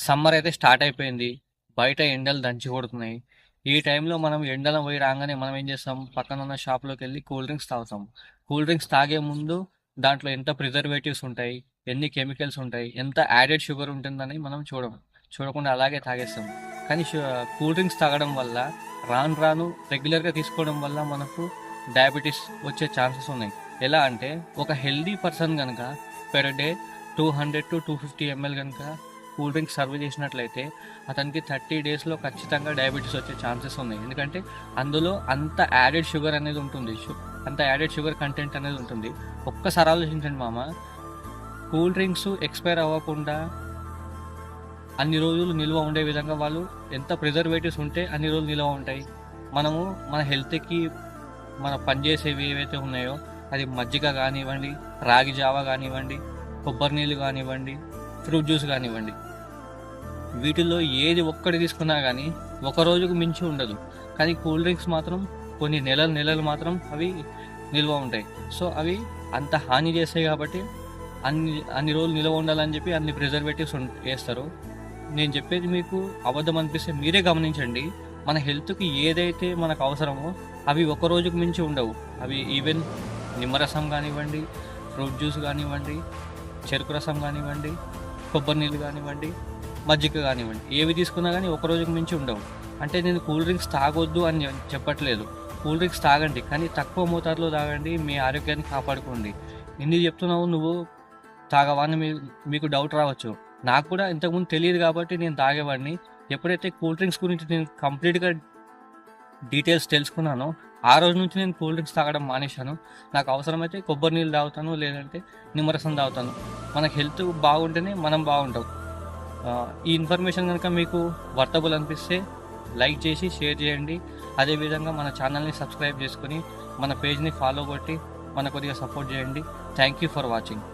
Summer అయితే start అయిపోయింది. బయట ఎండలు దంచి కొడుతున్నాయి. ఈ టైంలో మనం ఎండలో పోయి రాగానే మనం ఏం చేస్తాం? పక్కన ఉన్న షాప్‌లోకి వెళ్ళి కూల్ డ్రింక్స్ తాగుతాం. కూల్ డ్రింక్స్ తాగే ముందు దాంట్లో ఎంత ప్రిజర్వేటివ్స్ ఉంటాయి, ఎన్ని కెమికల్స్ ఉంటాయి, ఎంత యాడెడ్ షుగర్ ఉంటుందని మనం చూడకుండా అలాగే తాగేస్తాం. కానీ కూల్ డ్రింక్స్ తాగడం వల్ల రాను రాను రెగ్యులర్‌గా తీసుకోవడం వల్ల మనకు డయాబెటిస్ వచ్చే ఛాన్సెస్ ఉన్నాయి. ఎలా అంటే ఒక హెల్తీ పర్సన్ గనక పెర్ డే 200-250 ఎంఎల్ గనక కూల్ డ్రింక్స్ సర్వ్ చేసినట్లయితే అతనికి 30 డేస్‌లో ఖచ్చితంగా డయాబెటిస్ వచ్చే ఛాన్సెస్ ఉన్నాయి. ఎందుకంటే అందులో అంత యాడెడ్ షుగర్ అనేది ఉంటుంది. అంత యాడెడ్ షుగర్ కంటెంట్ అనేది ఉంటుంది. ఒక్కసారి ఆలోచించండి మామ. కూల్ డ్రింక్స్ ఎక్స్‌పైర్ అవ్వకుండా అన్ని రోజులు నిల్వ ఉండే విధంగా వాళ్ళు ఎంత ప్రిజర్వేటివ్స్ ఉంటే అన్ని రోజులు నిల్వ ఉంటాయి. మనము మన హెల్త్‌కి మన పనిచేసేవి ఏవైతే ఉన్నాయో అది మజ్జిగ కానివ్వండి, రాగి జావ కానివ్వండి, కొబ్బరి నీళ్ళు కానివ్వండి, ఫ్రూట్ జ్యూస్ కానివ్వండి, వీటిల్లో ఏది ఒక్కటి తీసుకున్నా కానీ ఒక రోజుకు మించి ఉండదు. కానీ కూల్ డ్రింక్స్ మాత్రం కొన్ని నెలలు మాత్రం అవి నిల్వ ఉంటాయి. సో అవి అంత హాని చేస్తాయి కాబట్టి అన్ని రోజులు నిల్వ ఉండాలని చెప్పి అన్ని ప్రిజర్వేటివ్స్ వేస్తారు. నేను చెప్పేది మీకు అబద్ధం అనిపిస్తే మీరే గమనించండి. మన హెల్త్కి ఏదైతే మనకు అవసరమో అవి ఒక రోజుకు మించి ఉండవు. అవి ఈవెన్ నిమ్మరసం కానివ్వండి, ఫ్రూట్ జ్యూస్ కానివ్వండి, చెరుకు రసం కానివ్వండి, కొబ్బరి నీళ్ళు కానివ్వండి, మజ్జిగ కానివ్వండి, ఏవి తీసుకున్నా కానీ ఒక రోజుకు మించి ఉండవు. అంటే నేను కూల్ డ్రింక్స్ తాగొద్దు అని చెప్పట్లేదు. కూల్ డ్రింక్స్ తాగండి, కానీ తక్కువ మోతాదులో తాగండి. మీ ఆరోగ్యాన్ని కాపాడుకోండి. ఇన్ని చెప్తున్నావు, నువ్వు తాగవా అని మీకు డౌట్ రావచ్చు. నాకు కూడా ఇంతకుముందు తెలియదు కాబట్టి నేను తాగేవాడిని. ఎప్పుడైతే కూల్ డ్రింక్స్ గురించి నేను కంప్లీట్గా డీటెయిల్స్ తెలుసుకున్నానో ఆ రోజు నుంచి నేను కూల్ డ్రింక్స్ తాగడం మానేశాను. నాకు అవసరమైతే కొబ్బరి నీళ్ళు తాగుతాను, లేదంటే నిమ్మరసం తాగుతాను. మనకు హెల్త్ బాగుంటేనే మనం బాగుంటాం. ఈ ఇన్ఫర్మేషన్ కనుక మీకు వర్తబుల్ అనిపిస్తే లైక్ చేసి షేర్ చేయండి. అదేవిధంగా మన ఛానల్ని సబ్స్క్రైబ్ చేసుకొని మన పేజ్ని ఫాలో కొట్టి మన కొద్దిగా సపోర్ట్ చేయండి. Thank you for watching.